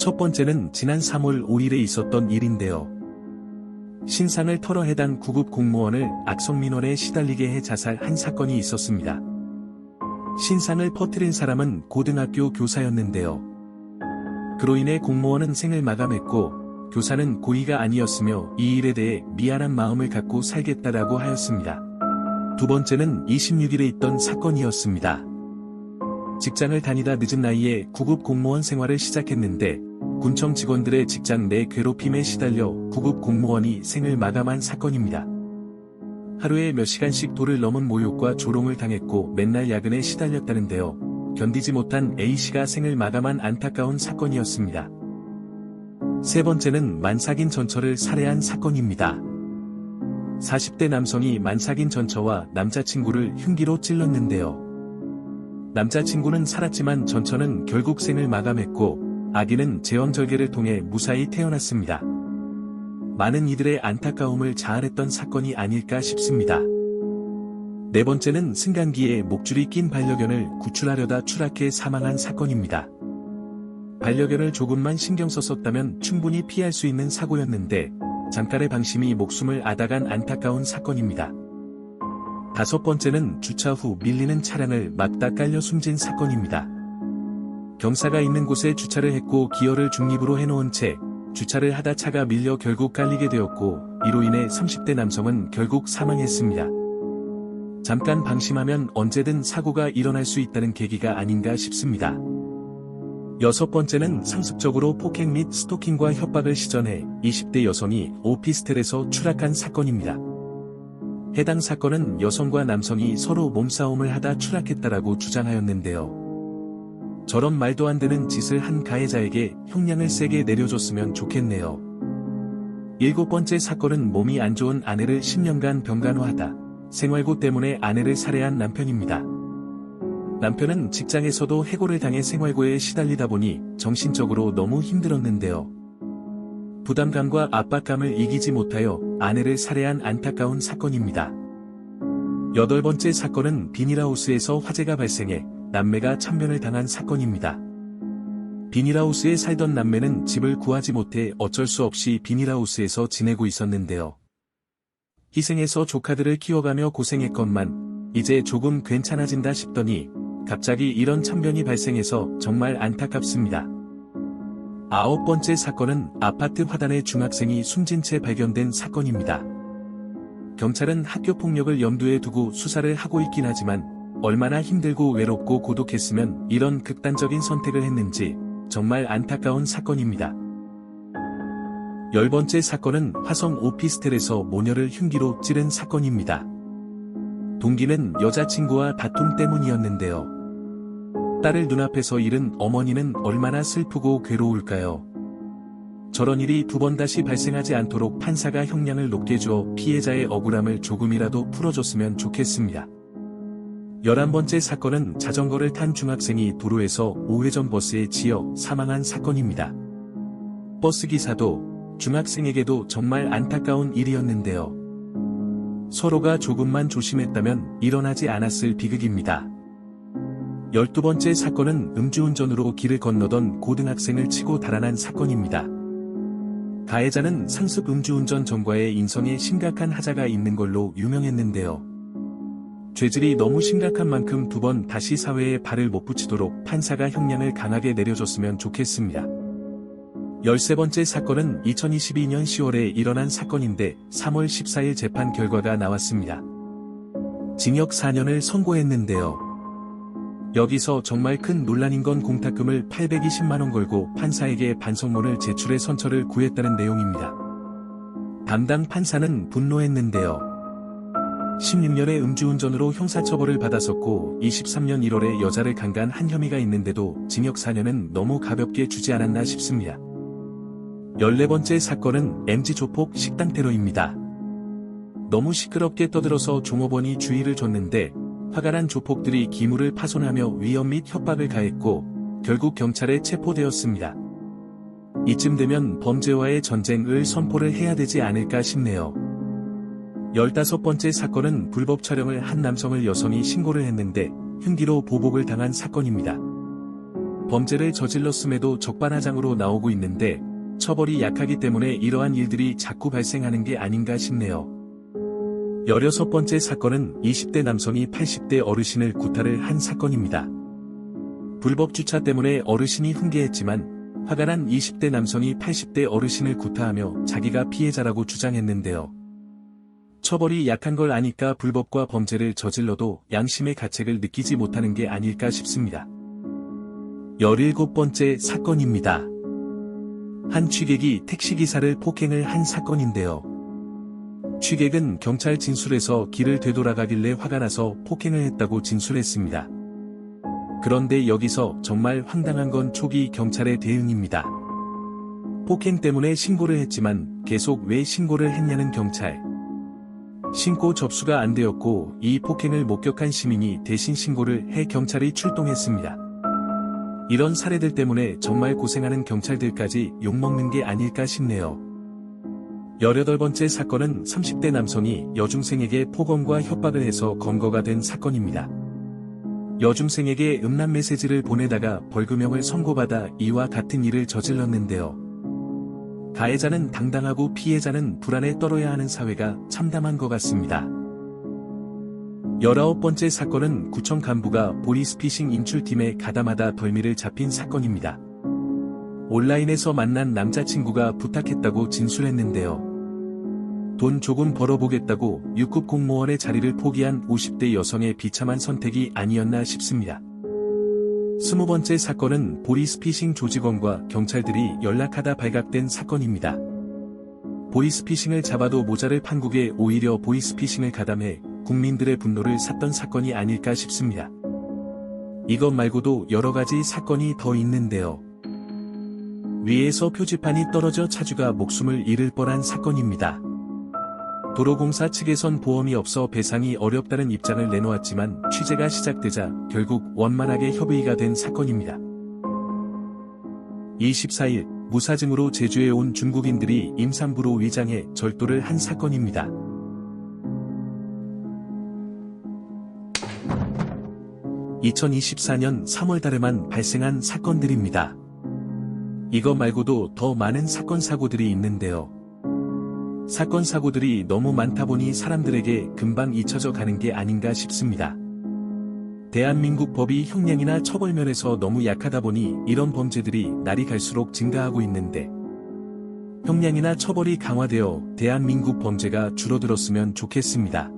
첫 번째는 지난 3월 5일에 있었던 일인데요. 신상을 털어 해당 구급 공무원을 악성민원에 시달리게 해 자살한 사건이 있었습니다. 신상을 퍼뜨린 사람은 고등학교 교사였는데요. 그로 인해 공무원은 생을 마감했고 교사는 고의가 아니었으며 이 일에 대해 미안한 마음을 갖고 살겠다라고 하였습니다. 두 번째는 26일에 있던 사건이었습니다. 직장을 다니다 늦은 나이에 구급 공무원 생활을 시작했는데 군청 직원들의 직장 내 괴롭힘에 시달려 구급 공무원이 생을 마감한 사건입니다. 하루에 몇 시간씩 도를 넘은 모욕과 조롱을 당했고 맨날 야근에 시달렸다는데요. 견디지 못한 A씨가 생을 마감한 안타까운 사건이었습니다. 세 번째는 만삭인 전처를 살해한 사건입니다. 40대 남성이 만삭인 전처와 남자친구를 흉기로 찔렀는데요. 남자친구는 살았지만 전처는 결국 생을 마감했고 아기는 제왕절개를 통해 무사히 태어났습니다. 많은 이들의 안타까움을 자아냈던 사건이 아닐까 싶습니다. 네 번째는 승강기에 목줄이 낀 반려견을 구출하려다 추락해 사망한 사건입니다. 반려견을 조금만 신경 썼었다면 충분히 피할 수 있는 사고였는데 잠깐의 방심이 목숨을 앗아간 안타까운 사건입니다. 다섯 번째는 주차 후 밀리는 차량을 막다 깔려 숨진 사건입니다. 경사가 있는 곳에 주차를 했고 기어를 중립으로 해놓은 채 주차를 하다 차가 밀려 결국 깔리게 되었고 이로 인해 30대 남성은 결국 사망했습니다. 잠깐 방심하면 언제든 사고가 일어날 수 있다는 계기가 아닌가 싶습니다. 여섯 번째는 상습적으로 폭행 및 스토킹과 협박을 시전해 20대 여성이 오피스텔에서 추락한 사건입니다. 해당 사건은 여성과 남성이 서로 몸싸움을 하다 추락했다라고 주장하였는데요. 저런 말도 안 되는 짓을 한 가해자에게 형량을 세게 내려줬으면 좋겠네요. 일곱 번째 사건은 몸이 안 좋은 아내를 10년간 병간호하다 생활고 때문에 아내를 살해한 남편입니다. 남편은 직장에서도 해고를 당해 생활고에 시달리다 보니 정신적으로 너무 힘들었는데요. 부담감과 압박감을 이기지 못하여 아내를 살해한 안타까운 사건입니다. 여덟 번째 사건은 비닐하우스에서 화재가 발생해 남매가 참변을 당한 사건입니다. 비닐하우스에 살던 남매는 집을 구하지 못해 어쩔 수 없이 비닐하우스에서 지내고 있었는데요. 희생해서 조카들을 키워가며 고생했건만 이제 조금 괜찮아진다 싶더니 갑자기 이런 참변이 발생해서 정말 안타깝습니다. 아홉 번째 사건은 아파트 화단에 중학생이 숨진 채 발견된 사건입니다. 경찰은 학교 폭력을 염두에 두고 수사를 하고 있긴 하지만 얼마나 힘들고 외롭고 고독했으면 이런 극단적인 선택을 했는지 정말 안타까운 사건입니다. 열 번째 사건은 화성 오피스텔에서 모녀를 흉기로 찌른 사건입니다. 동기는 여자친구와 다툼 때문이었는데요. 딸을 눈앞에서 잃은 어머니는 얼마나 슬프고 괴로울까요? 저런 일이 두 번 다시 발생하지 않도록 판사가 형량을 높게 주어 피해자의 억울함을 조금이라도 풀어줬으면 좋겠습니다. 11번째 사건은 자전거를 탄 중학생이 도로에서 우회전 버스에 치여 사망한 사건입니다. 버스기사도 중학생에게도 정말 안타까운 일이었는데요. 서로가 조금만 조심했다면 일어나지 않았을 비극입니다. 12번째 사건은 음주운전으로 길을 건너던 고등학생을 치고 달아난 사건입니다. 가해자는 상습 음주운전 전과의 인성에 심각한 하자가 있는 걸로 유명했는데요. 죄질이 너무 심각한 만큼 두 번 다시 사회에 발을 못 붙이도록 판사가 형량을 강하게 내려줬으면 좋겠습니다. 13번째 사건은 2022년 10월에 일어난 사건인데 3월 14일 재판 결과가 나왔습니다. 징역 4년을 선고했는데요. 여기서 정말 큰 논란인 건 공탁금을 820만원 걸고 판사에게 반성문을 제출해 선처를 구했다는 내용입니다. 담당 판사는 분노했는데요. 16년의 음주운전으로 형사처벌을 받았었고 23년 1월에 여자를 강간한 혐의가 있는데도 징역 4년은 너무 가볍게 주지 않았나 싶습니다. 14번째 사건은 MG 조폭 식당 테러입니다. 너무 시끄럽게 떠들어서 종업원이 주의를 줬는데 화가 난 조폭들이 기물을 파손하며 위협 및 협박을 가했고 결국 경찰에 체포되었습니다. 이쯤 되면 범죄와의 전쟁을 선포를 해야 되지 않을까 싶네요. 15번째 사건은 불법 촬영을 한 남성을 여성이 신고를 했는데 흉기로 보복을 당한 사건입니다. 범죄를 저질렀음에도 적반하장으로 나오고 있는데 처벌이 약하기 때문에 이러한 일들이 자꾸 발생하는 게 아닌가 싶네요. 16번째 사건은 20대 남성이 80대 어르신을 구타를 한 사건입니다. 불법 주차 때문에 어르신이 훈계했지만 화가 난 20대 남성이 80대 어르신을 구타하며 자기가 피해자라고 주장했는데요. 처벌이 약한 걸 아니까 불법과 범죄를 저질러도 양심의 가책을 느끼지 못하는 게 아닐까 싶습니다. 17번째 사건입니다. 한 취객이 택시기사를 폭행을 한 사건인데요. 취객은 경찰 진술에서 길을 되돌아가길래 화가 나서 폭행을 했다고 진술했습니다. 그런데 여기서 정말 황당한 건 초기 경찰의 대응입니다. 폭행 때문에 신고를 했지만 계속 왜 신고를 했냐는 경찰. 신고 접수가 안 되었고 이 폭행을 목격한 시민이 대신 신고를 해 경찰이 출동했습니다. 이런 사례들 때문에 정말 고생하는 경찰들까지 욕먹는 게 아닐까 싶네요. 18번째 사건은 30대 남성이 여중생에게 폭언과 협박을 해서 검거가 된 사건입니다. 여중생에게 음란 메시지를 보내다가 벌금형을 선고받아 이와 같은 일을 저질렀는데요. 가해자는 당당하고 피해자는 불안에 떨어야 하는 사회가 참담한 것 같습니다. 19번째 사건은 구청 간부가 보이스피싱 인출팀에 가담하다 벌미를 잡힌 사건입니다. 온라인에서 만난 남자친구가 부탁했다고 진술했는데요. 돈 조금 벌어보겠다고 6급 공무원의 자리를 포기한 50대 여성의 비참한 선택이 아니었나 싶습니다. 20번째 사건은 보이스피싱 조직원과 경찰들이 연락하다 발각된 사건입니다. 보이스피싱을 잡아도 모자를 판국에 오히려 보이스피싱을 가담해 국민들의 분노를 샀던 사건이 아닐까 싶습니다. 이것 말고도 여러가지 사건이 더 있는데요. 위에서 표지판이 떨어져 차주가 목숨을 잃을 뻔한 사건입니다. 도로공사 측에선 보험이 없어 배상이 어렵다는 입장을 내놓았지만 취재가 시작되자 결국 원만하게 협의가 된 사건입니다. 24일 무사증으로 제주에 온 중국인들이 임산부로 위장해 절도를 한 사건입니다. 2024년 3월달에만 발생한 사건들입니다. 이거 말고도 더 많은 사건 사고들이 있는데요. 사건 사고들이 너무 많다 보니 사람들에게 금방 잊혀져 가는 게 아닌가 싶습니다. 대한민국 법이 형량이나 처벌 면에서 너무 약하다 보니 이런 범죄들이 날이 갈수록 증가하고 있는데 형량이나 처벌이 강화되어 대한민국 범죄가 줄어들었으면 좋겠습니다.